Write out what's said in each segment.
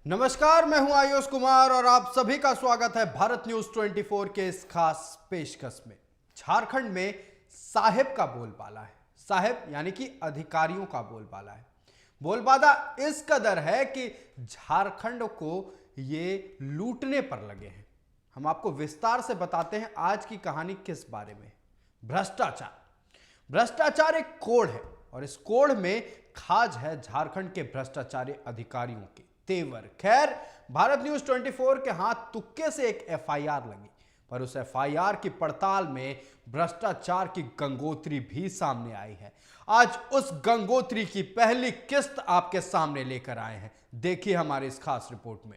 नमस्कार, मैं हूं आयुष कुमार और आप सभी का स्वागत है भारत न्यूज 24 के इस खास पेशकश में। झारखंड में साहेब का बोलबाला है। साहेब यानी कि अधिकारियों का बोलबाला है। बोलबाला इस कदर है कि झारखंड को ये लूटने पर लगे हैं। हम आपको विस्तार से बताते हैं आज की कहानी किस बारे में। भ्रष्टाचार। भ्रष्टाचार एक कोड है और इस कोड में खाज है झारखंड के भ्रष्टाचारी अधिकारियों के तेवर। खैर, भारत न्यूज 24 के हाथ तुक्के से एक एफआईआर लगी, पर उस एफआईआर की पड़ताल में भ्रष्टाचार की गंगोत्री भी सामने आई है। आज उस गंगोत्री की पहली किस्त आपके सामने लेकर आए हैं। देखिए हमारी इस खास रिपोर्ट में।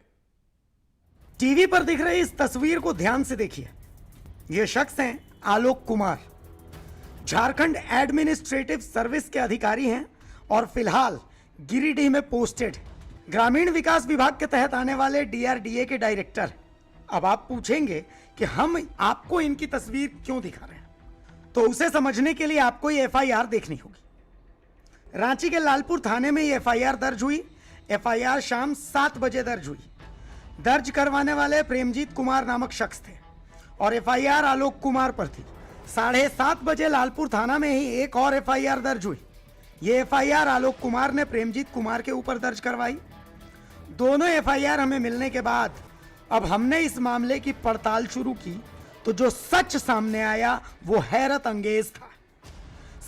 टीवी पर दिख रही इस तस्वीर को ध्यान से देखिए। ये शख्स हैं आलोक कुमार, झारखंड एडमिनिस्ट्रेटिव सर्विस के अधिकारी हैं और फिलहाल गिरिडीह में पोस्टेड ग्रामीण विकास विभाग के तहत आने वाले डीआरडीए के डायरेक्टर। अब आप पूछेंगे कि हम आपको इनकी तस्वीर क्यों दिखा रहे हैं, तो उसे समझने के लिए आपको ये एफआईआर देखनी होगी। रांची के लालपुर थाने में ये एफआईआर दर्ज हुई। एफआईआर शाम 7 बजे दर्ज हुई। दर्ज करवाने वाले प्रेमजीत कुमार नामक शख्स थे और एफआईआर आलोक कुमार पर थी। 7:30 बजे लालपुर थाना में ही एक और एफआईआर दर्ज हुई। ये एफआईआर आलोक कुमार ने प्रेमजीत कुमार के ऊपर दर्ज करवाई। दोनों एफआईआर हमें मिलने के बाद अब हमने इस मामले की पड़ताल शुरू की, तो जो सच सामने आया वो हैरत अंगेज था।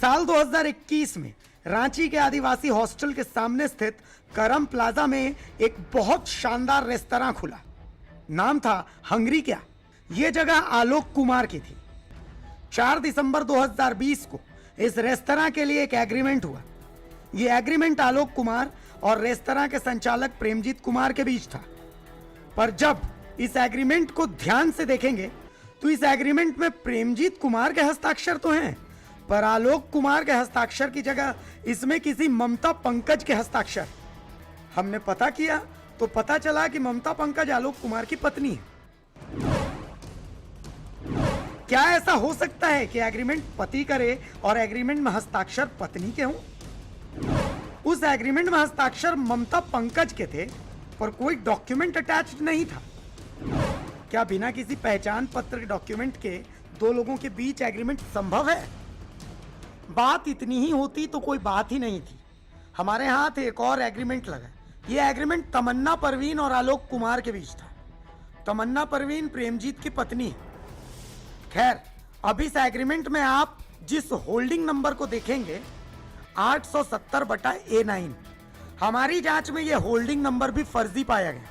साल 2021 में रांची के आदिवासी हॉस्टल के सामने स्थित करम प्लाजा में एक बहुत शानदार रेस्तरां खुला। नाम था हंगरी क्या। यह जगह आलोक कुमार की थी। 4 दिसंबर 2020 को इस रेस्तरां के लिए एक एग्रीमेंट हुआ। यह एग्रीमेंट आलोक कुमार और रेस्तरां के संचालक प्रेमजीत कुमार के बीच था। पर जब इस एग्रीमेंट को ध्यान से देखेंगे तो इस एग्रीमेंट में प्रेमजीत कुमार के हस्ताक्षर तो हैं, पर आलोक कुमार के हस्ताक्षर की जगह इसमें किसी ममता पंकज के हस्ताक्षर। हमने पता किया तो पता चला कि ममता पंकज आलोक कुमार की पत्नी है। क्या ऐसा हो सकता है कि एग्रीमेंट पति करे और एग्रीमेंट में हस्ताक्षर पत्नी के हों? उस एग्रीमेंट में हस्ताक्षर ममता पंकज के थे, पर कोई डॉक्यूमेंट अटैच्ड नहीं था। क्या बिना किसी पहचान पत्र डॉक्यूमेंट के दो लोगों के बीच एग्रीमेंट संभव है? बात इतनी ही होती तो कोई बात ही नहीं थी। हमारे हाथ एक और एग्रीमेंट लगा। यह एग्रीमेंट तमन्ना परवीन और आलोक कुमार के बीच था। तमन्ना परवीन प्रेमजीत की पत्नी है। खैर, अब इस एग्रीमेंट में आप जिस होल्डिंग नंबर को देखेंगे 870/A9, हमारी जांच में यह होल्डिंग नंबर भी फर्जी पाया गया।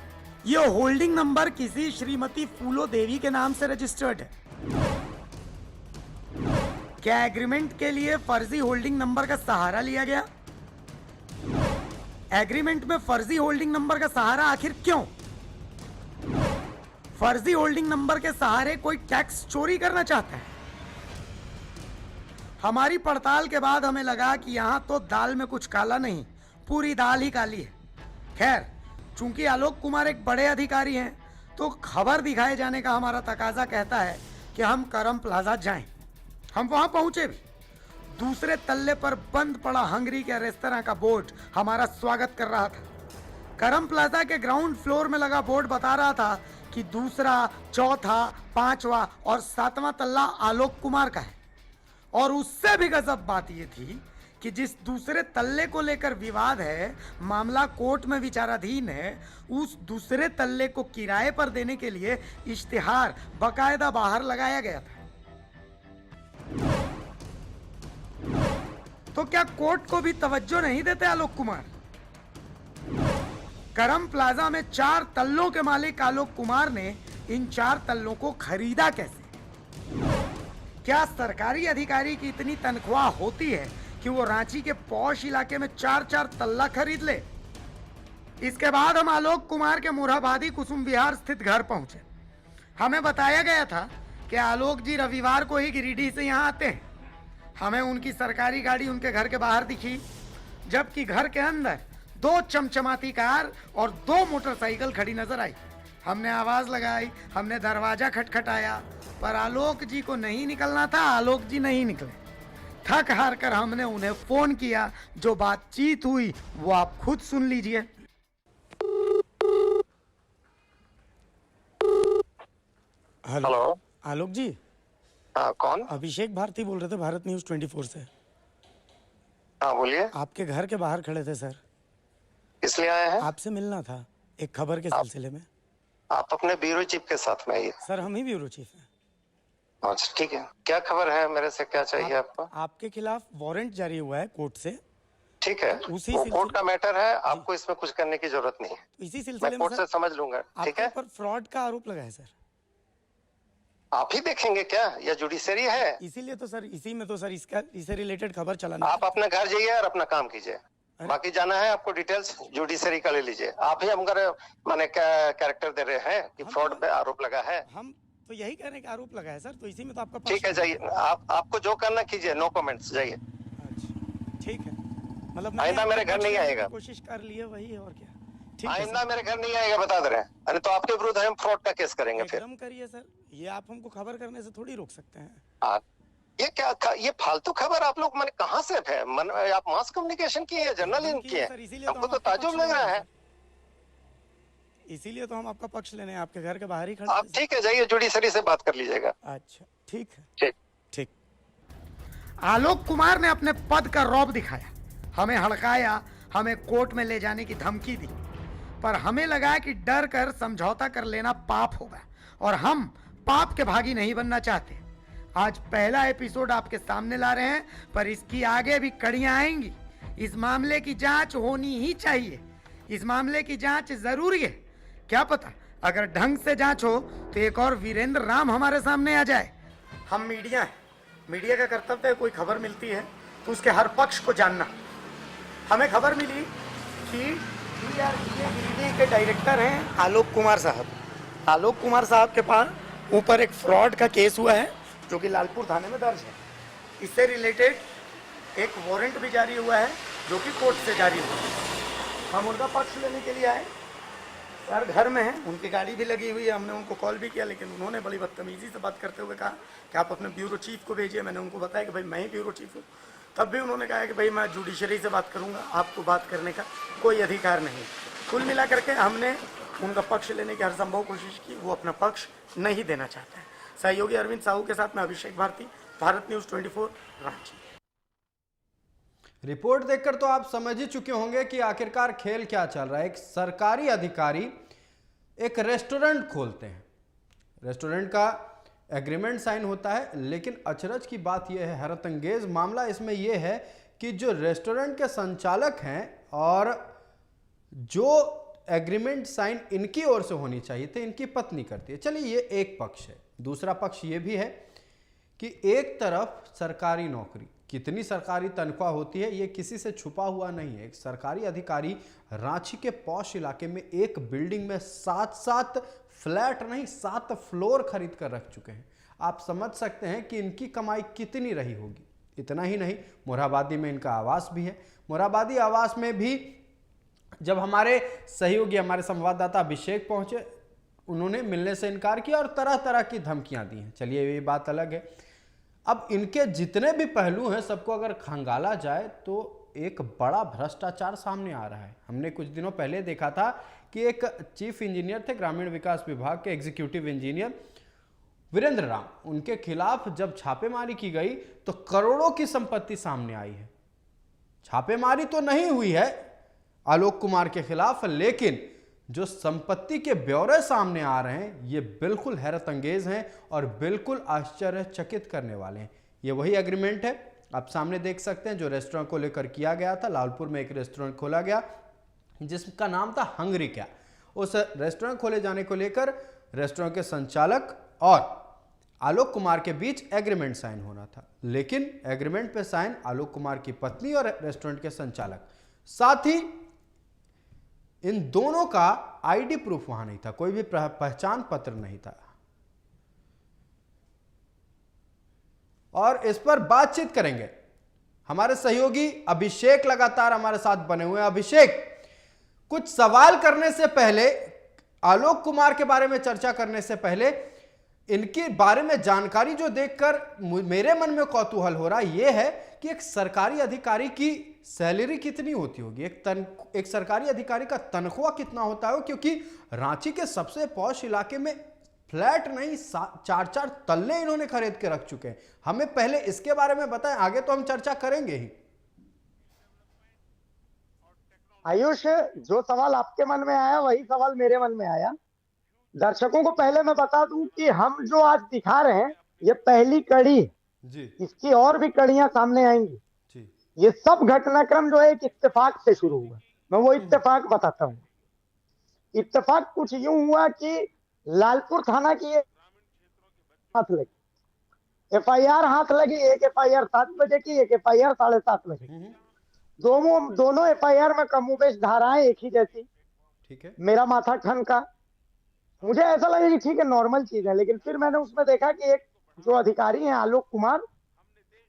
यह होल्डिंग नंबर किसी श्रीमती फूलो देवी के नाम से रजिस्टर्ड है। क्या एग्रीमेंट के लिए फर्जी होल्डिंग नंबर का सहारा लिया गया? एग्रीमेंट में फर्जी होल्डिंग नंबर का सहारा आखिर क्यों? फर्जी होल्डिंग नंबर के सहारे कोई टैक्स चोरी करना चाहता है। हमारी पड़ताल के बाद हमें लगा कि यहां तो दाल में कुछ काला नहीं, पूरी दाल ही काली है। खैर, चूंकि आलोक कुमार एक बड़े अधिकारी हैं, तो खबर दिखाए जाने का हमारा तकाजा कहता है कि हम करम प्लाजा जाएं। हम वहां पहुंचे भी। दूसरे तल्ले पर बंद पड़ा हंगरी के रेस्तरां का बोर्ड हमारा स्वागत कर रहा था। करम प्लाजा के ग्राउंड फ्लोर में लगा बोर्ड बता रहा था कि दूसरा, चौथा, 5वां और 7वां तल्ला आलोक कुमार का है। और उससे भी गजब बात यह थी कि जिस दूसरे तल्ले को लेकर विवाद है, मामला कोर्ट में विचाराधीन है, उस दूसरे तल्ले को किराए पर देने के लिए इश्तिहार बाकायदा बाहर लगाया गया था। तो क्या कोर्ट को भी तवज्जो नहीं देते आलोक कुमार? करम प्लाजा में 4 तल्लों के मालिक आलोक कुमार ने इन 4 तल्लों को खरीदा कैसे? क्या सरकारी अधिकारी की इतनी तनख्वाह होती है कि वो रांची के पॉश इलाके में 4-4 तल्ला खरीद ले? इसके बाद हम आलोक कुमार के मुराबादी कुसुम विहार स्थित घर पहुंचे। हमें बताया गया था कि आलोक जी रविवार को ही गिरिडीह से यहाँ आते हैं। हमें उनकी सरकारी गाड़ी उनके घर के बाहर दिखी, जबकि घर के अंदर 2 चमचमाती कार और 2 मोटरसाइकिल खड़ी नजर आई। हमने आवाज लगाई, हमने दरवाजा खटखटाया, पर आलोक जी को नहीं निकलना था। आलोक जी नहीं निकले। थक हार कर हमने उन्हें फोन किया। जो बातचीत हुई वो आप खुद सुन लीजिए। हेलो। हेलो। आलोक जी, हाँ, कौन? अभिषेक भारती बोल रहे थे भारत न्यूज़ 24 से। हाँ, बोलिए। आपके घर के बाहर खड़े थे सर, किस लिए आए हैं? आपसे मिलना था एक खबर के आप सिलसिले में। आप अपने ब्यूरो चीफ के साथ में आइए। सर हम ही ब्यूरो चीफ हैं। अच्छा, ठीक है। क्या खबर है? मेरे से क्या चाहिए आपको? आपके खिलाफ वारंट जारी हुआ है कोर्ट से, ठीक है, तो उसी वो कोर्ट सिलसिले का मैटर है, आपको इसमें कुछ करने की जरूरत नहीं है। तो इसी मैं सिलसिले में कोर्ट सर से समझ लूंगा, ठीक आपके है? ऊपर फ्रॉड का आरोप लगा है सर। आप ही देखेंगे क्या? या जुडिशरी है? इसीलिए तो सर, इसी में तो सर इससे रिलेटेड खबर चलाना आप अपने घर जाइए और अपना काम कीजिए। अरे। बाकी जाना है आपको डिटेल्स जुडिशरी का ले लीजिए। आप ही हमको माने क्या कैरेक्टर दे रहे हैं कि हम फ्रॉड तो- पे आरोप लगा है? हम तो यही कहने का आरोप लगा है सर, तो इसी में तो आपका पक्ष ठीक है, लेना जाइए। आपको जो करना कीजिए, नो कमेंट्स, जाइए। अच्छा ठीक है, मतलब मैंने आइंदा आपका मेरे घर पक्ष नहीं लेने की आएगा। कोशिश कर ली है, वही है और क्या। ठीक है आइंदा सर, मेरे घर नहीं आएगा, बता दे रहे हैं। अरे तो आपके विरुद्ध हम फ्रॉड का केस करेंगे फिर। एकदम करिए सर, ये आप हमको खबर करने से थोड़ी रोक सकते हैं। ये ये फालतू खबर आप लोग मैंने कहाँ से है? आप मास कम्युनिकेशन की है, जर्नलिज्म की है? सर, इसीलिए हमको तो आपका ताजुब पक्ष लग ले रहा हैं है। सर। इसीलिए तो हम आपका पक्ष लेने आपके घर के बाहर ही खड़े आप थे। ठीक है, जाइए जुडिशरी से बात कर लीजिएगा। अच्छा ठीक है। ठीक। ठीक। आलोक कुमार ने अपने पद का रौब दिखाया, हमें हड़काया, हमें कोर्ट में ले जाने की धमकी दी, पर हमें लगा कि डर कर समझौता कर लेना पाप होगा और हम पाप के भागी नहीं बनना चाहते। आज पहला एपिसोड आपके सामने ला रहे हैं, पर इसकी आगे भी कड़ियां आएंगी। इस मामले की जांच होनी ही चाहिए, इस मामले की जांच जरूरी है। क्या पता अगर ढंग से जांच हो तो एक और वीरेंद्र राम हमारे सामने आ जाए। हम मीडिया है, मीडिया का कर्तव्य है, कोई खबर मिलती है तो उसके हर पक्ष को जानना। हमें खबर मिली कि गिरिडीह के डायरेक्टर हैं आलोक कुमार साहब। आलोक कुमार साहब के पास ऊपर एक फ्रॉड का केस हुआ है जो कि लालपुर थाने में दर्ज है। इससे रिलेटेड एक वारंट भी जारी हुआ है जो कि कोर्ट से जारी हुआ है। हम उनका पक्ष लेने के लिए आए। सर घर में हैं, उनकी गाड़ी भी लगी हुई है, हमने उनको कॉल भी किया, लेकिन उन्होंने बड़ी बदतमीजी से बात करते हुए कहा कि आप अपने ब्यूरो चीफ को भेजिए। मैंने उनको बताया कि भाई मैं ही ब्यूरो चीफ हूँ। तब भी उन्होंने कहा कि भाई मैं जुडिशरी से बात करूँगा, आपको बात करने का कोई अधिकार नहीं। कुल मिला करके हमने उनका पक्ष लेने की हर संभव कोशिश की, वो अपना पक्ष नहीं देना चाहते हैं। सहयोगी अरविंद साहू के साथ में अभिषेक भारती, भारत न्यूज़ 24, रांची। रिपोर्ट देखकर तो आप समझ ही चुके होंगे कि आखिरकार खेल क्या चल रहा है। एक सरकारी अधिकारी एक रेस्टोरेंट खोलते हैं, रेस्टोरेंट का एग्रीमेंट साइन होता है, लेकिन अचरज की बात यह है, हैरत अंगेज मामला इसमें यह है कि जो रेस्टोरेंट के संचालक हैं और जो एग्रीमेंट साइन इनकी ओर से होनी चाहिए थी, इनकी पत्नी करती है। चलिए ये एक पक्ष है। दूसरा पक्ष ये भी है कि एक तरफ सरकारी नौकरी, कितनी सरकारी तनख्वाह होती है ये किसी से छुपा हुआ नहीं है। एक सरकारी अधिकारी रांची के पॉश इलाके में एक बिल्डिंग में 7 फ्लैट नहीं 7 फ्लोर खरीद कर रख चुके हैं। आप समझ सकते हैं कि इनकी कमाई कितनी रही होगी। इतना ही नहीं, मोरहाबादी में इनका आवास भी है। मोरहाबादी आवास में भी जब हमारे सहयोगी, हमारे संवाददाता अभिषेक पहुंचे, उन्होंने मिलने से इनकार किया और तरह तरह की धमकियां दी हैं। चलिए ये बात अलग है। अब इनके जितने भी पहलू हैं सबको अगर खंगाला जाए तो एक बड़ा भ्रष्टाचार सामने आ रहा है। हमने कुछ दिनों पहले देखा था कि एक चीफ इंजीनियर थे ग्रामीण विकास विभाग के, एग्जीक्यूटिव इंजीनियर वीरेंद्र राम, उनके खिलाफ जब छापेमारी की गई तो करोड़ों की संपत्ति सामने आई है। छापेमारी तो नहीं हुई है आलोक कुमार के खिलाफ, लेकिन जो संपत्ति के ब्यौरे सामने आ रहे हैं ये बिल्कुल हैरत अंगेज हैं और बिल्कुल आश्चर्यचकित करने वाले हैं। ये वही एग्रीमेंट है, आप सामने देख सकते हैं, जो रेस्टोरेंट को लेकर किया गया था। लालपुर में एक रेस्टोरेंट खोला गया जिसका नाम था हंगरी क्या। उस रेस्टोरेंट खोले जाने को लेकर रेस्टोरेंट के संचालक और आलोक कुमार के बीच एग्रीमेंट साइन होना था, लेकिन एग्रीमेंट पे साइन आलोक कुमार की पत्नी और रेस्टोरेंट के संचालक, साथ ही इन दोनों का आईडी प्रूफ वहां नहीं था, कोई भी पहचान पत्र नहीं था। और इस पर बातचीत करेंगे हमारे सहयोगी अभिषेक, लगातार हमारे साथ बने हुए हैं। अभिषेक, कुछ सवाल करने से पहले, आलोक कुमार के बारे में चर्चा करने से पहले, इनके बारे में जानकारी जो देखकर मेरे मन में कौतूहल हो रहा है यह है कि एक सरकारी अधिकारी की सैलरी कितनी होती होगी, एक सरकारी अधिकारी का तनख्वाह कितना होता है, क्योंकि रांची के सबसे पॉश इलाके में फ्लैट नहीं, 4-4 तल्ले इन्होंने खरीद के रख चुके हैं। हमें पहले इसके बारे में बताएं, आगे तो हम चर्चा करेंगे ही। आयुष, जो सवाल आपके मन में आया वही सवाल मेरे मन में आया। दर्शकों को पहले मैं बता दूं कि हम जो आज दिखा रहे हैं ये पहली कड़ी है। जी इसकी और भी कड़ियां सामने आएंगी। जी। ये सब घटनाक्रम जो है एक इत्तेफाक से शुरू हुआ। मैं वो इत्तेफाक बताता हूँ। इत्तेफाक कुछ यूं हुआ कि लालपुर थाना की हाथ लगी एफआईआर, हाथ लगी। एक एफआईआर 7 बजे की, एक एफआईआर 7:30 बजे की। दोनों एफआईआर में कमोबेश धाराएं एक ही जैसी। ठीक है। मेरा माथा ठनका। मुझे ऐसा लगा कि ठीक है, नॉर्मल चीज है। लेकिन फिर मैंने उसमें देखा कि एक जो अधिकारी हैं आलोक कुमार,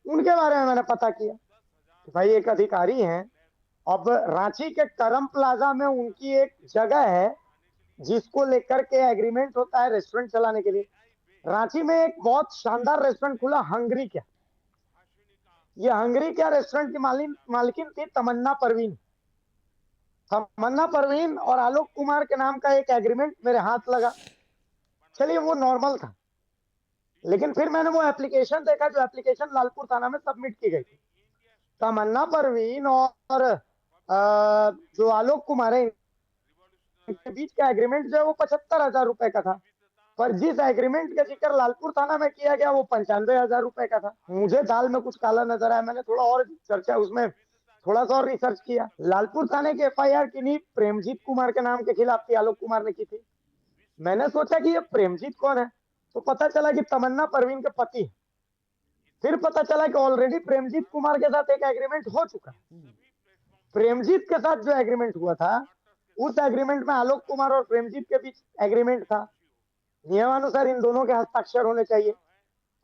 उनके बारे में मैंने पता किया कि भाई एक अधिकारी हैं। अब रांची के करम प्लाजा में उनकी एक जगह है जिसको लेकर के एग्रीमेंट होता है रेस्टोरेंट चलाने के लिए। रांची में एक बहुत शानदार रेस्टोरेंट खुला, हंगरी क्या। ये हंगरी क्या रेस्टोरेंट की मालकिन थी तमन्ना परवीन। तमन्ना परवीन और आलोक कुमार के नाम का एक एग्रीमेंट मेरे हाथ लगा। चलिए वो नॉर्मल था। लेकिन फिर मैंने वो एप्लीकेशन देखा जो एप्लीकेशन लालपुर थाना में सबमिट की गई थी। तमन्ना परवीन और जो आलोक कुमार है इनके बीच का एग्रीमेंट जो है वो 75,000 रुपए का था। पर जिस एग्रीमेंट का जिक्र लालपुर थाना में किया गया वो 95,000 रुपए का था। मुझे दाल में कुछ काला नजर आया। मैंने थोड़ा और चर्चा उसमें थोड़ा सा और रिसर्च किया। लालपुर थाने की एफआईआर किन्हीं प्रेमजीत कुमार के नाम के खिलाफ थी, आलोक कुमार ने की थी। मैंने सोचा कि ये प्रेमजीत कौन है, तो पता चला कि तमन्ना परवीन के पति। फिर पता चला कि ऑलरेडी प्रेमजीत कुमार के साथ एक एग्रीमेंट हो चुका। प्रेमजीत के साथ जो एग्रीमेंट हुआ था उस एग्रीमेंट में आलोक कुमार और प्रेमजीत के बीच एग्रीमेंट था। नियमानुसार इन दोनों के हस्ताक्षर होने चाहिए,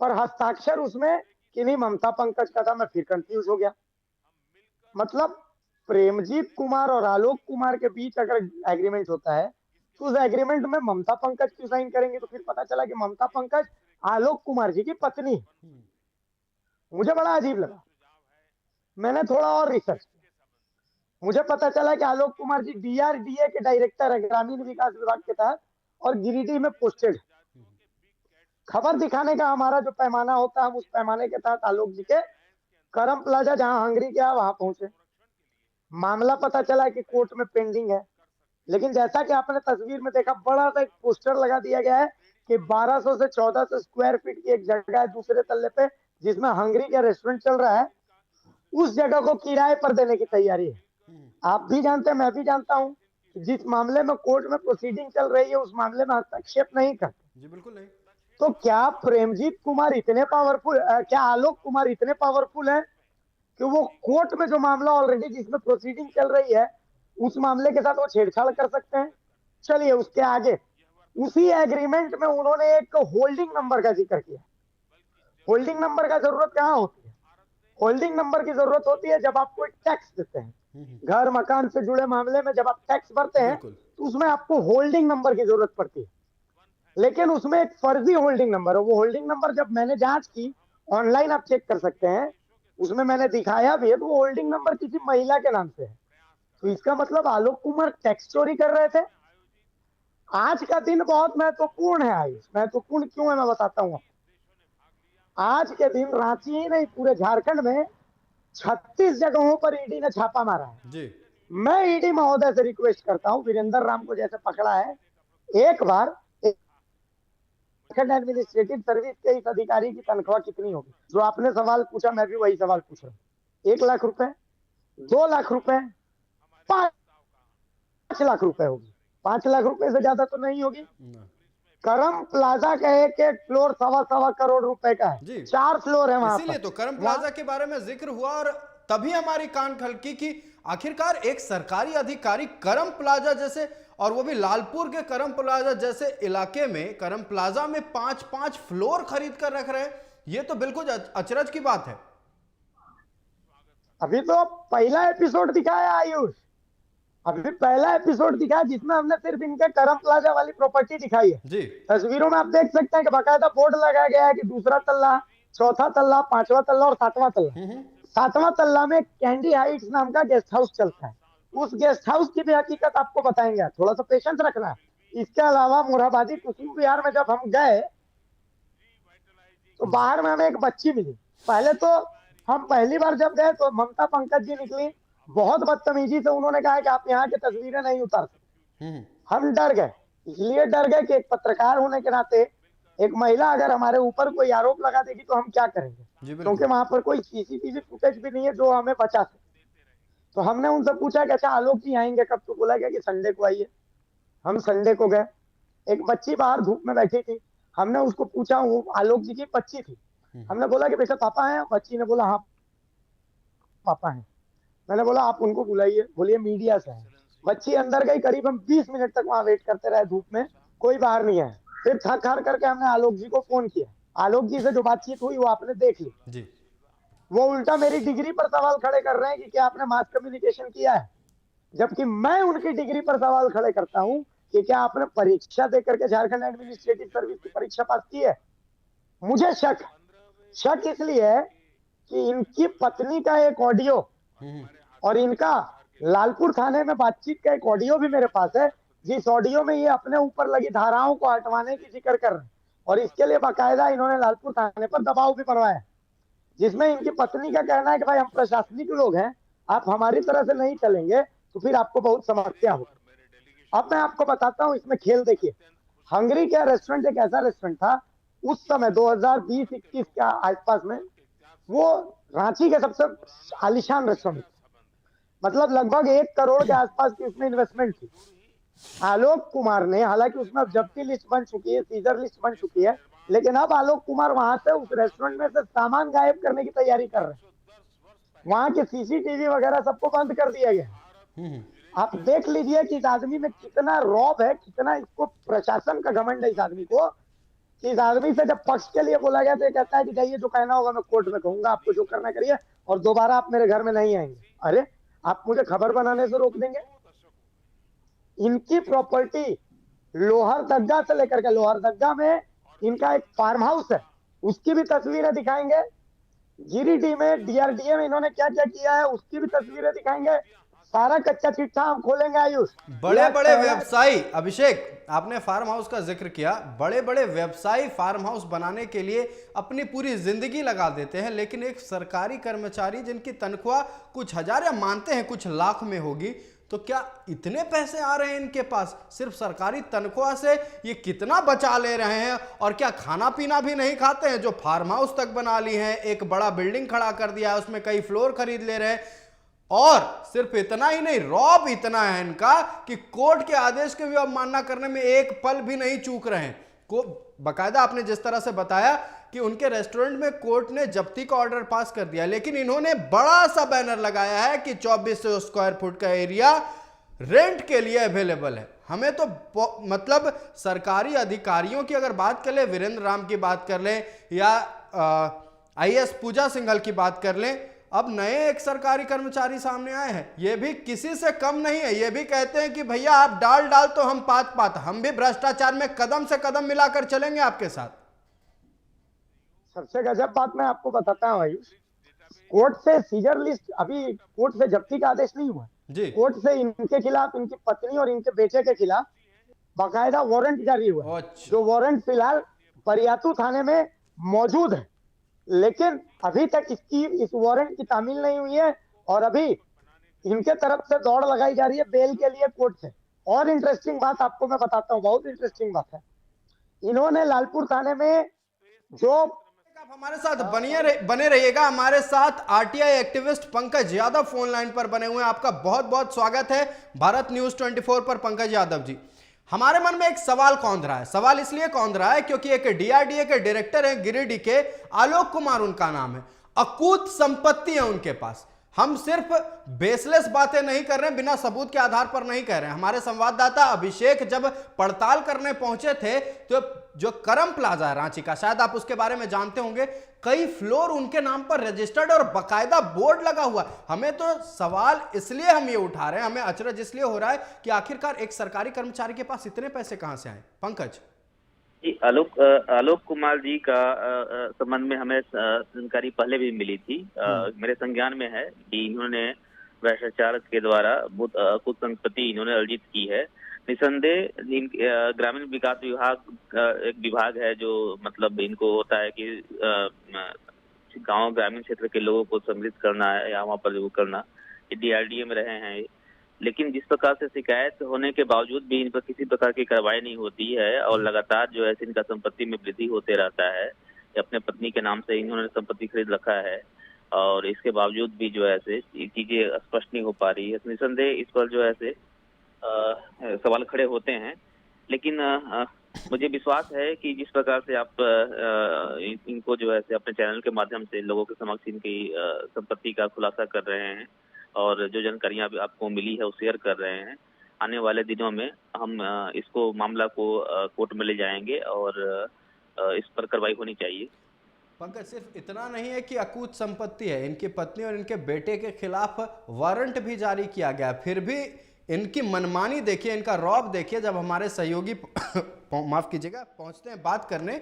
पर हस्ताक्षर उसमें किन्हीं ममता पंकज का था। मैं फिर कंफ्यूज हो गया। मतलब प्रेमजीत कुमार और आलोक कुमार के बीच अगर एग्रीमेंट होता है तो उस एग्रीमेंट में ममता पंकज क्यों साइन करेंगे। तो फिर पता चला कि ममता पंकज आलोक कुमार जी की पत्नी है। मुझे बड़ा अजीब लगा। मैंने थोड़ा और रिसर्च किया। मुझे पता चला कि आलोक कुमार जी डीआरडीए के डायरेक्टर है, ग्रामीण विकास विभाग के तहत, और गिरिडीह में पोस्टेड। खबर दिखाने का हमारा जो पैमाना होता है, हम उस पैमाने के तहत आलोक जी के करम प्लाजा जहां हंगरी गया वहां पहुंचे। मामला पता चला कि कोर्ट में पेंडिंग है। लेकिन जैसा कि आपने तस्वीर में देखा, बड़ा सा एक पोस्टर लगा दिया गया है कि 1200 से 1400 स्क्वायर फीट की एक जगह है दूसरे तल्ले पे जिसमें हंगरी का रेस्टोरेंट चल रहा है। उस जगह को किराए पर देने की तैयारी है। आप भी जानते हैं, मैं भी जानता हूं, जिस मामले में कोर्ट में प्रोसीडिंग चल रही है उस मामले में हस्तक्षेप नहीं करते। जी बिल्कुल नहीं। तो क्या प्रेमजीत कुमार इतने पावरफुल, क्या आलोक कुमार इतने पावरफुल है कि वो कोर्ट में जो मामला ऑलरेडी जिसमें प्रोसीडिंग चल रही है उस मामले के साथ वो छेड़छाड़ कर सकते हैं। चलिए उसके आगे, उसी एग्रीमेंट में उन्होंने एक होल्डिंग नंबर का जिक्र किया। होल्डिंग नंबर का जरूरत कहाँ होती है? होल्डिंग नंबर की जरूरत होती है जब आप कोई टैक्स देते हैं, घर मकान से जुड़े मामले में जब आप टैक्स भरते हैं तो उसमें आपको होल्डिंग नंबर की जरूरत पड़ती है। लेकिन उसमें एक फर्जी होल्डिंग नंबर है। वो होल्डिंग नंबर जब मैंने जांच की, ऑनलाइन आप चेक कर सकते हैं, उसमें मैंने दिखाया भी है, तो वो होल्डिंग नंबर किसी महिला के नाम से है। तो इसका मतलब आलोक कुमार टैक्स चोरी कर रहे थे। आज का दिन बहुत महत्वपूर्ण है। आयुष, महत्वपूर्ण क्यों है मैं बताता हूँ। आज के दिन रांची ही नहीं पूरे झारखंड में 36 जगहों पर ईडी ने छापा मारा है। जी। मैं ईडी महोदय से रिक्वेस्ट करता हूं, वीरेंद्र राम को जैसे पकड़ा है, एक बार एडमिनिस्ट्रेटिव सर्विस के इस अधिकारी की तनख्वाह कितनी होगी? जो आपने सवाल पूछा मैं भी वही सवाल पूछ रहा हूँ। 1 लाख रुपए, 2 लाख रुपए, 5 लाख रुपए होगी। 5 लाख रुपए से ज्यादा तो नहीं होगी। करम प्लाजा का एक फ्लोर 1.25 करोड़ रुपए का है। 4 फ्लोर है वहां पर। इसीलिए तो करम प्लाजा के बारे में जिक्र हुआ और तभी हमारी कान खलकी कि आखिरकार एक सरकारी अधिकारी करम प्लाजा जैसे, और वो भी लालपुर के करम प्लाजा जैसे इलाके में, करम प्लाजा में 5-5 फ्लोर खरीद कर रख रहे हैं। ये तो बिल्कुल अचरज की बात है। अभी तो पहला एपिसोड दिखाया आयुष, अभी पहला एपिसोड दिखाया जिसमें हमने सिर्फ इनके करम प्लाजा वाली प्रॉपर्टी दिखाई है। जी। तस्वीरों में आप देख सकते हैं कि बाकायदा बोर्ड लगाया गया है कि दूसरा तल्ला, चौथा तल्ला, 5वां तल्ला और 7वां तल्ला। 7वां तल्ला में कैंडी हाइट्स नाम का गेस्ट हाउस चलता है। उस गेस्ट हाउस की भी हकीकत आपको बताएंगे। थोड़ा सा पेशेंस रखना है। इसके अलावा मोरहाबादी कुसुम विहार में जब हम गए तो बाहर में हमें एक बच्ची मिली। पहले तो हम पहली बार जब गए तो ममता पंकज जी निकली, बहुत बदतमीजी से उन्होंने कहा कि आप यहाँ की तस्वीरें नहीं उतार सकते। हम डर गए, इसलिए डर गए कि एक पत्रकार होने के नाते एक महिला अगर हमारे ऊपर कोई आरोप लगा देगी तो हम क्या करेंगे, क्योंकि वहां पर कोई सीसीटीवी फुटेज भी नहीं है जो हमें बचा सके। तो हमने उनसे पूछा कि अच्छा आलोक जी आएंगे कब, तो बोला गया कि संडे को आइए। हम संडे को गए, एक बच्ची बाहर धूप में बैठी थी, हमने उसको पूछा, वो आलोक जी की बच्ची थी, हमने बोला कि बेटा पापा हैं? बच्ची ने बोला हाँ पापा हैं। मैंने बोला आप उनको बुलाइए, बोलिए मीडिया से है। बच्ची अंदर गई, करीब हम 20 मिनट तक वहां वेट करते रहे धूप में, कोई बाहर नहीं आया। फिर थक हार करके हमने आलोक जी को फोन किया। आलोक जी से जो बातचीत हुई वो आपने देख ली जी। वो उल्टा मेरी डिग्री पर सवाल खड़े कर रहे हैं कि क्या आपने मास कम्युनिकेशन किया है, जबकि मैं उनकी डिग्री पर सवाल खड़े करता हूं कि क्या आपने परीक्षा देकर के झारखंड एडमिनिस्ट्रेटिव सर्विस की परीक्षा पास की है। मुझे शक इसलिए है कि इनकी पत्नी का एक ऑडियो और इनका लालपुर थाने में बातचीत का एक ऑडियो भी मेरे पास है, जिस ऑडियो में ये अपने ऊपर लगी धाराओं को हटवाने की जिक्र कर रहे हैं, और इसके लिए बाकायदा इन्होंने लालपुर थाने पर दबाव भी बनवाया, जिसमें इनकी पत्नी का कहना है कि भाई हम प्रशासनिक लोग हैं, आप हमारी तरह से नहीं चलेंगे तो फिर आपको बहुत समस्या होगी। अब मैं आपको बताता हूं इसमें खेल। देखिए, हंगरी का रेस्टोरेंट एक ऐसा रेस्टोरेंट था उस समय 2020-21 के आसपास में, वो रांची के सबसे आलीशान रेस्टोरेंट, मतलब लगभग 1 करोड़ के आसपास की उसमें इन्वेस्टमेंट थी। आलोक कुमार ने, हालांकि उसमें अब जब्ती लिस्ट बन चुकी है, सीजर लिस्ट बन चुकी है, लेकिन अब आलोक कुमार वहां से उस रेस्टोरेंट में से सामान गायब करने की तैयारी कर रहे हैं। वहां के सीसीटीवी वगैरह सबको बंद कर दिया गया। आप देख लीजिए कि इस आदमी में कितना रौब है, कितना इसको प्रशासन का घमंड है इस आदमी को, कि इस आदमी से जब पक्ष के लिए बोला गया तो ये कहता है कि जाइए जो कहना होगा मैं कोर्ट में कहूंगा, आपको जो करना करिए और दोबारा आप मेरे घर में नहीं आएंगे। अरे आप मुझे खबर बनाने से रोक देंगे? इनकी प्रॉपर्टी लोहरदग्गा से लेकर के, लोहरदग्गा में इनका एक फार्म हाउस है, उसकी भी तस्वीरें दिखाएंगे। गिरिडीह में डीआरडीए में इन्होंने क्या क्या किया है उसकी भी तस्वीरें दिखाएंगे। सारा कच्चा चिट्ठा हम खोलेंगे आयुष। बड़े बड़े व्यवसायी, अभिषेक आपने फार्म हाउस का जिक्र किया, बड़े बड़े व्यवसायी फार्म हाउस बनाने के लिए अपनी पूरी जिंदगी लगा देते हैं, लेकिन एक सरकारी कर्मचारी जिनकी तनख्वाह कुछ हजार या मानते हैं कुछ लाख में होगी, तो क्या इतने पैसे आ रहे हैं इनके पास सिर्फ सरकारी तनख्वाह से? ये कितना बचा ले रहे हैं? और क्या खाना पीना भी नहीं खाते हैं? जो फार्म हाउस तक बना ली है, एक बड़ा बिल्डिंग खड़ा कर दिया है, उसमें कई फ्लोर खरीद ले रहे हैं। और सिर्फ इतना ही नहीं, रौब इतना है इनका कि कोर्ट के आदेश की भी अवमानना करने में एक पल भी नहीं चूक रहे हैं। को बकायदा आपने जिस तरह से बताया कि उनके रेस्टोरेंट में कोर्ट ने जब्ती का ऑर्डर पास कर दिया, लेकिन इन्होंने बड़ा सा बैनर लगाया है कि 2400 स्क्वायर फुट का एरिया रेंट के लिए अवेलेबल है। हमें तो मतलब सरकारी अधिकारियों की अगर बात कर ले, वीरेंद्र राम की बात कर लें या आईएएस पूजा सिंघल की बात कर लें, अब नए एक सरकारी कर्मचारी सामने आए हैं, ये भी किसी से कम नहीं है। ये भी कहते हैं कि भैया आप डाल तो हम पात, हम भी भ्रष्टाचार में कदम से कदम मिलाकर चलेंगे आपके साथ। सबसे गजब बात मैं आपको बताता हूँ आयुष, कोर्ट से सीजर लिस्ट, अभी कोर्ट से जब्ती का आदेश नहीं हुआ जी। कोर्ट से इनके खिलाफ, इनकी पत्नी और इनके बेटे के खिलाफ बाकायदा वारंट जारी हुआ। अच्छा। जो वारंट फिलहाल बरियातू थाने में मौजूद है, लेकिन अभी तक इस वारंट की तामील नहीं हुई है, और अभी इनके तरफ से दौड़ लगाई जा रही है बेल के लिए कोर्ट से। और इंटरेस्टिंग बात आपको मैं बताता हूँ, बहुत इंटरेस्टिंग बात है, इन्होंने लालपुर थाने में जो, आप हमारे साथ बने रहिएगा, हमारे साथ RTI activist Pankaj Yadav phone line पर बने हुए हैं। आपका बहुत बहुत स्वागत है भारत न्यूज 24 पर पंकज यादव जी। हमारे मन में एक सवाल कौंध रहा है, सवाल इसलिए कौंध रहा है क्योंकि एक डीआरडीए के डायरेक्टर हैं गिरिडीह के, आलोक कुमार उनका नाम है, अकूत संपत्ति है उनके पास। हम सिर्फ बेसलेस बातें नहीं कर रहे हैं, बिना सबूत के आधार पर नहीं कह रहे हैं। हमारे संवाददाता अभिषेक जब पड़ताल करने पहुंचे थे तो जो करम प्लाजा है रांची का, शायद आप उसके बारे में जानते होंगे, कई फ्लोर उनके नाम पर रजिस्टर्ड और बकायदा बोर्ड लगा हुआ। हमें तो सवाल इसलिए हम ये उठा रहे हैं, हमें अचरज इसलिए हो रहा है कि आखिरकार एक सरकारी कर्मचारी के पास इतने पैसे कहां से आए। पंकज जी, आलोक कुमार जी का संबंध में हमें जानकारी पहले भी मिली थी। मेरे संज्ञान में है कि इन्होंने भ्रष्टाचार के द्वारा कुछ संपत्ति इन्होंने अर्जित की है, निसंदेह ग्रामीण विकास विभाग एक विभाग है जो मतलब इनको होता है कि गांव ग्रामीण क्षेत्र के लोगों को सम्मिलित करना है या वहाँ पर वो करना। डीआरडीए में रहे हैं, लेकिन जिस प्रकार से शिकायत होने के बावजूद भी इन पर किसी प्रकार की कार्रवाई नहीं होती है और लगातार जो है इनका संपत्ति में वृद्धि होते रहता है। अपने पत्नी के नाम से इन्होंने संपत्ति खरीद रखा है और इसके बावजूद भी जो है चीजें स्पष्ट नहीं हो पा रही है। निसंदेह इस पर जो है सवाल खड़े होते हैं, लेकिन मुझे विश्वास है कि जिस प्रकार से आप इनको जो है अपने चैनल के माध्यम से लोगों के समक्ष इनकी संपत्ति का खुलासा कर रहे हैं और जो जानकारियां आपको मिली है वो शेयर कर रहे हैं, आने वाले दिनों में हम इसको मामला को कोर्ट में ले जाएंगे और इस पर कार्रवाई होनी चाहिए। पंकज, सिर्फ इतना नहीं है कि अकूत संपत्ति है, इनकी पत्नी और इनके बेटे के खिलाफ वारंट भी जारी किया गया, फिर भी इनकी मनमानी देखिए, इनका रौब देखिए। जब हमारे सहयोगी माफ कीजिएगा पहुंचते हैं बात करने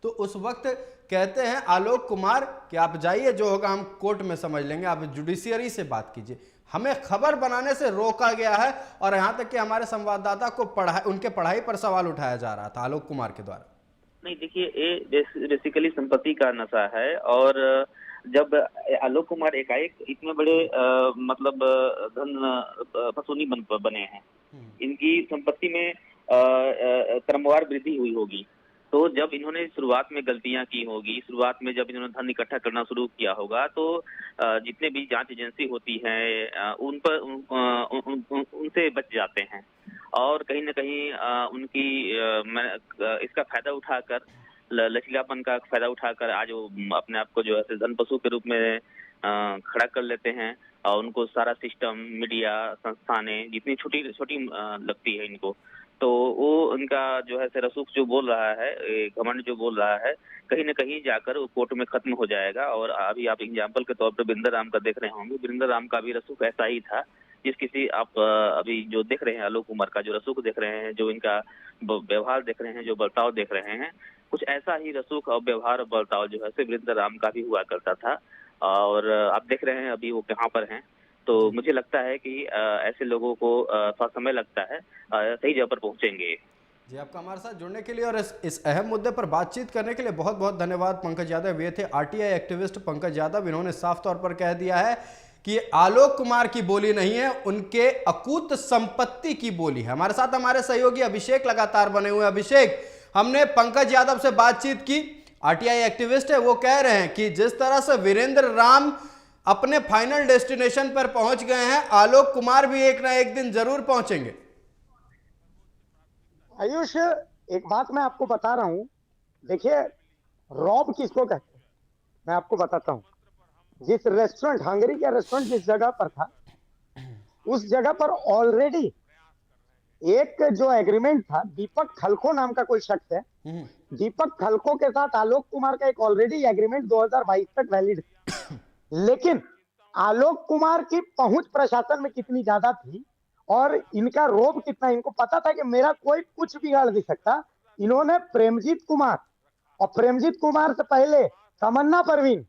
तो उस वक्त कहते हैं आलोक कुमार कि आप जाइए, जो होगा हम कोर्ट में समझ लेंगे, आप जुडिशियरी से बात कीजिए। हमें खबर बनाने से रोका गया है और यहां तक कि हमारे संवाददाता को उनके पढ़ाई पर सवाल उठाया जा रहा था आलोक कुमार के द्वारा। नहीं, देखिए ये बेसिकली संपत्ति का नशा है और जब आलोक कुमार एकाएक इतने बड़े मतलब धन फसूनी बने हैं, इनकी संपत्ति में क्रमवार वृद्धि हुई होगी। तो जब इन्होंने शुरुआत में गलतियां की होगी, शुरुआत में जब इन्होंने धन इकट्ठा करना शुरू किया होगा, तो जितने भी जांच एजेंसी होती है उन पर उनसे बच जाते हैं और कहीं न कहीं उनकी इसका फायदा उठाकर, लचीलापन का फायदा उठाकर आज वो अपने आप को जो है धन पशु के रूप में खड़ा कर लेते हैं और उनको सारा सिस्टम, मीडिया, संस्थानें जितनी छोटी छोटी लगती है इनको, तो वो उनका जो है रसूख जो बोल रहा है, घमंड जो बोल रहा है, कहीं न कहीं जाकर वो कोर्ट में खत्म हो जाएगा। और अभी आप एग्जाम्पल के तौर पर वरिंदर राम का देख रहे होंगे, वरिंदर राम का भी रसूख ऐसा ही था। जिस किसी आप अभी जो देख रहे हैं आलोक कुमार का जो रसूख देख रहे हैं, जो इनका व्यवहार देख रहे हैं, जो बर्ताव देख रहे हैं, कुछ ऐसा ही रसूख और व्यवहार और बर्ताव जो है वरिंदर राम का भी हुआ करता था। और आप देख रहे हैं अभी वो कहाँ पर हैं। तो मुझे लगता है कि ऐसे लोगों को थोड़ा समय लगता है, सही जगह पर पहुंचेंगे। जी, आपका हमारे साथ जुड़ने के लिए और इस अहम मुद्दे पर बातचीत करने के लिए बहुत बहुत धन्यवाद पंकज यादव। ये थे आरटीआई एक्टिविस्ट पंकज यादव। इन्होंने साफ तौर पर कह दिया है कि आलोक कुमार की बोली नहीं है, उनके अकूत संपत्ति की बोली है। हमारे साथ हमारे सहयोगी अभिषेक लगातार बने हुए। अभिषेक, हमने पंकज यादव से बातचीत की, आरटीआई एक्टिविस्ट है, वो कह रहे हैं कि जिस तरह से वीरेंद्र राम अपने फाइनल डेस्टिनेशन पर पहुंच गए हैं, आलोक कुमार भी एक ना एक दिन जरूर पहुंचेंगे। आयुष, एक बात मैं आपको बता रहा हूं, देखिए रॉब किसको कहते हैं मैं आपको बताता हूं। जिस रेस्टोरेंट, हंगरी का रेस्टोरेंट जिस जगह पर था, उस जगह पर ऑलरेडी एक जो एग्रीमेंट था, दीपक खलखो नाम का कोई शख्स है, दीपक खलखो के साथ आलोक कुमार का एक ऑलरेडी एग्रीमेंट 2022 तक वैलिड। लेकिन आलोक कुमार की पहुंच प्रशासन में कितनी ज्यादा थी और इनका रोब कितना, इनको पता था कि मेरा कोई कुछ बिगाड़ नहीं सकता। इन्होंने प्रेमजीत कुमार और प्रेमजीत कुमार से पहले तमन्ना परवीन,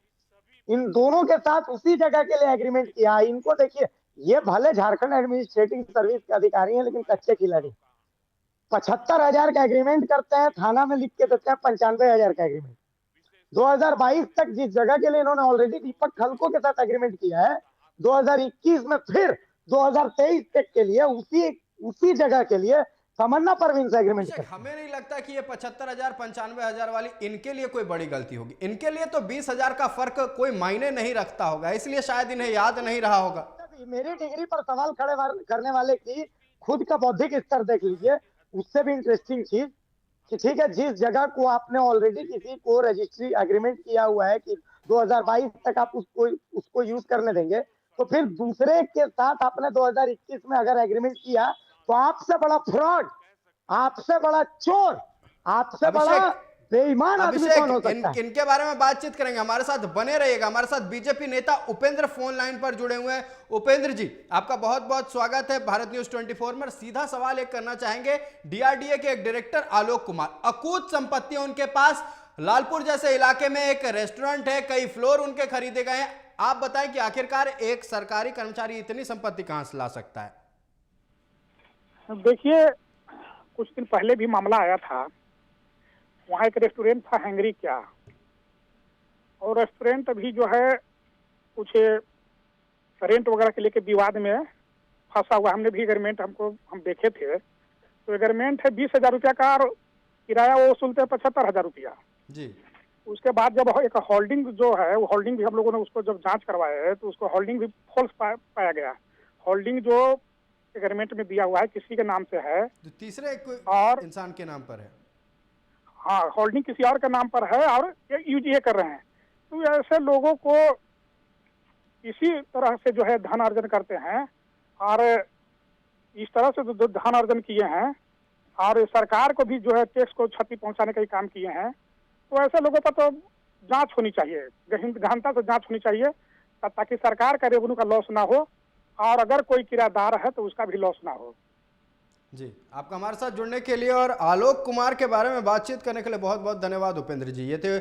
इन दोनों के साथ उसी जगह के लिए एग्रीमेंट किया। इनको देखिए, ये भले झारखंड एडमिनिस्ट्रेटिव सर्विस के अधिकारी हैं, लेकिन कच्चे खिलाड़ी। 75,000 का एग्रीमेंट करते हैं, थाना में लिख के देते हैं 95,000 का एग्रीमेंट। 2022 तक जिस जगह के लिए इन्होंने ऑलरेडी दीपक खलको के साथ एग्रीमेंट किया है, 2021 में फिर 2023 तक के लिए उसी जगह के लिए तमन्ना परवीन से एग्रीमेंट कर। हमें नहीं लगता कि ये 75,000 95,000 वाली इनके लिए कोई बड़ी गलती होगी। इनके लिए तो 20,000 का फर्क कोई मायने नहीं रखता होगा, इसलिए शायद इन्हें याद नहीं रहा होगा। मेरी डिग्री पर सवाल खड़े करने वाले की खुद का बौद्धिक स्तर देख लीजिए। उससे भी इंटरेस्टिंग चीज कि ठीक है, जिस जगह को आपने ऑलरेडी किसी को रजिस्ट्री एग्रीमेंट किया हुआ है कि 2022 तक आप उसको यूज करने देंगे, तो फिर दूसरे के साथ आपने 2021 में अगर एग्रीमेंट किया, तो आपसे बड़ा फ्रॉड, आपसे बड़ा चोर, आपसे बड़ा बेईमान आदमी कौन हो सकता है? इनके बारे में बातचीत करेंगे, हमारे साथ बने रहिएगा। हमारे साथ बीजेपी नेता उपेंद्र फोन लाइन पर जुड़े हुए हैं। उपेंद्र जी, आपका बहुत बहुत स्वागत है भारत न्यूज 24 में। सीधा सवाल एक करना चाहेंगे, डीआरडीए के एक डायरेक्टर आलोक कुमार, अकूत संपत्ति उनके पास, लालपुर जैसे इलाके में एक रेस्टोरेंट है, कई फ्लोर उनके खरीदे गए हैं। आप बताएं कि आखिरकार एक सरकारी कर्मचारी इतनी संपत्ति कहां से ला सकता है? देखिए, कुछ दिन पहले भी मामला आया था। वहाँ एक रेस्टोरेंट था हैंगरी क्या, और रेस्टोरेंट अभी जो है कुछ रेंट वगैरह के लेके विवाद में फंसा हुआ। हमने भी एग्रीमेंट हम देखे थे, तो एग्रीमेंट है 20,000 रुपया का, और किराया वो वसूलते हैं 75,000 रुपया जी। उसके बाद जब एक होल्डिंग जो है, वो होल्डिंग भी हम लोगों ने उसको जब जांच करवाया है तो उसको होल्डिंग भी फॉल्स पाया गया। होल्डिंग जो एग्रीमेंट में दिया हुआ है किसी के नाम से है, जो तीसरे कोई और इंसान के नाम पर है। हाँ, होल्डिंग किसी और के नाम पर है और यूज ये कर रहे हैं। तो ऐसे लोगों को इसी तरह से जो है धन अर्जन करते हैं, और इस तरह से जो धन अर्जन किए हैं और सरकार को भी जो है टैक्स को क्षति पहुंचाने का ही काम किए हैं, तो ऐसे लोगों पर तो जांच होनी चाहिए, गहनता से जांच होनी चाहिए, ताकि सरकार का रेवेन्यू का लॉस ना हो, और अगर कोई किराएदार है तो उसका भी लॉस ना हो। जी, आपका हमारे साथ जुड़ने के लिए और आलोक कुमार के बारे में बातचीत करने के लिए बहुत बहुत धन्यवाद उपेंद्र जी। ये थे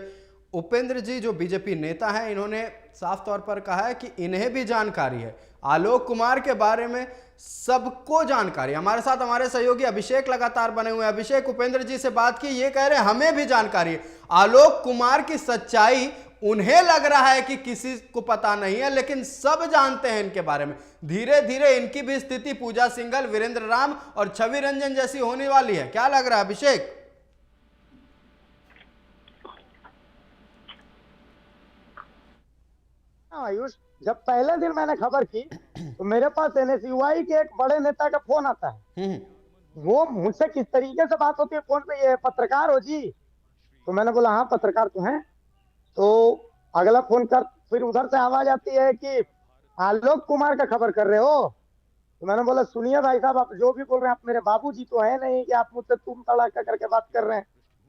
उपेंद्र जी, जो बीजेपी नेता हैं। इन्होंने साफ तौर पर कहा है कि इन्हें भी जानकारी है आलोक कुमार के बारे में, सबको जानकारी। हमारे साथ हमारे सहयोगी अभिषेक लगातार बने हुए हैं। अभिषेक, उपेंद्र जी से बात की, ये कह रहे हैं हमें भी जानकारी है आलोक कुमार की सच्चाई। उन्हें लग रहा है कि किसी को पता नहीं है, लेकिन सब जानते हैं इनके बारे में। धीरे धीरे इनकी भी स्थिति पूजा सिंघल, वीरेंद्र राम और छवि रंजन जैसी होने वाली है। क्या लग रहा है अभिषेक? आयुष, जब पहले दिन मैंने खबर की तो मेरे पास एनएसयूआई के एक बड़े नेता का फोन आता है। वो मुझसे किस तरीके से बात होती है फोन पे, ये पत्रकार हो जी? तो मैंने बोला हाँ पत्रकार तो हैं। तो अगला फोन कर, फिर उधर से आवाज आती है कि आलोक कुमार का खबर कर रहे हो? तो मैंने बोला सुनिए भाई साहब, आप जो भी बोल रहे हैं, आप मेरे बाबूजी तो है नहीं कि आप मुझसे तुम तड़ाका करके बात कर रहे हैं।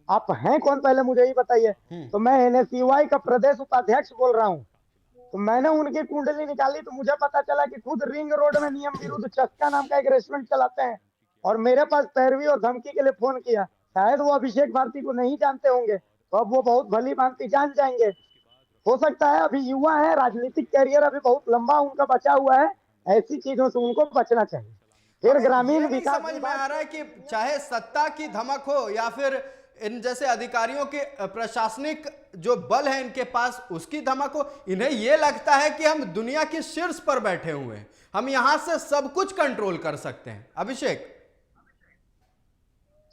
आप हैं कौन, पहले मुझे ही बताइए। तो मैं एनएसयूआई का प्रदेश उपाध्यक्ष बोल रहा हूँ। तो मैंने उनकी कुंडली निकाली तो मुझे पता चला कि खुद रिंग रोड में नियम विरुद्ध चस्का नाम का एक रेस्टोरेंट चलाते हैं, और मेरे पास पैरवी और धमकी के लिए फोन किया। शायद वो अभिषेक भारती को नहीं जानते होंगे, तो अब वो बहुत भली भांति जान जाएंगे। हो सकता है अभी युवा है, राजनीतिक कैरियर अभी बहुत लंबा उनका बचा हुआ है, ऐसी चीजों से उनको बचना चाहिए। फिर ग्रामीण विकास समझ में आ रहा है कि चाहे सत्ता की धमक हो या फिर इन जैसे अधिकारियों के प्रशासनिक जो बल है इनके पास, उसकी धमक हो, इन्हें यह लगता है कि हम दुनिया के शीर्ष पर बैठे हुए हैं, हम यहां से सब कुछ कंट्रोल कर सकते हैं। अभिषेक,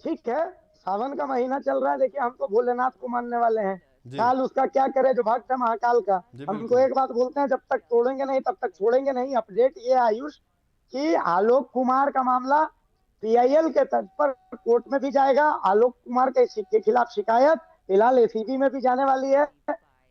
ठीक है, सावन का महीना चल रहा है, देखिए हम तो भोलेनाथ को मानने वाले हैं, काल उसका क्या करे जो भक्त है महाकाल का। हमको एक बात बोलते हैं, जब तक तोड़ेंगे नहीं तब तक छोड़ेंगे नहीं। अपडेट ये आयुष कि आलोक कुमार का मामला पीआईएल के तर्ज पर कोर्ट में भी जाएगा। आलोक कुमार के खिलाफ शिकायत फिलहाल एसीबी में भी जाने वाली है।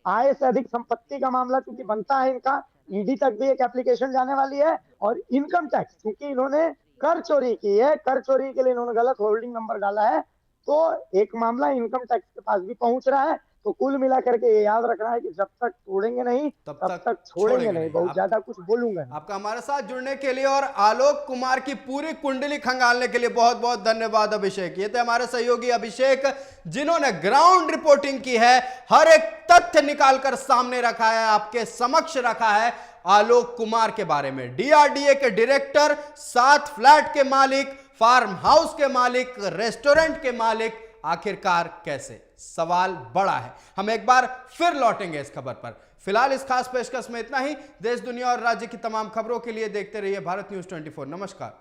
आय से अधिक संपत्ति का मामला चूंकि बनता है इनका, ईडी तक भी एक एप्लीकेशन जाने वाली है। और इनकम टैक्स, क्योंकि इन्होंने कर चोरी की है, कर चोरी के लिए इन्होंने गलत होल्डिंग नंबर डाला है, तो एक मामला इनकम टैक्स के पास भी पहुंच रहा है। तो कुल मिलाकर के ये याद रखना है कि जब तक तोड़ेंगे नहीं तब तक छोड़ेंगे नहीं। बहुत ज्यादा कुछ बोलूंगा। आपका हमारे साथ जुड़ने के लिए और आलोक कुमार की पूरी कुंडली खंगालने के लिए बहुत बहुत धन्यवाद अभिषेक। ये थे हमारे सहयोगी अभिषेक, जिन्होंने ग्राउंड रिपोर्टिंग की है, हर एक तथ्य निकालकर सामने रखा है, आपके समक्ष रखा है आलोक कुमार के बारे में। डीआरडीए के डायरेक्टर, 7 फ्लैट के मालिक, फार्म हाउस के मालिक, रेस्टोरेंट के मालिक, आखिरकार कैसे? सवाल बड़ा है। हम एक बार फिर लौटेंगे इस खबर पर। फिलहाल इस खास पेशकश में इतना ही। देश, दुनिया और राज्य की तमाम खबरों के लिए देखते रहिए भारत न्यूज 24। नमस्कार।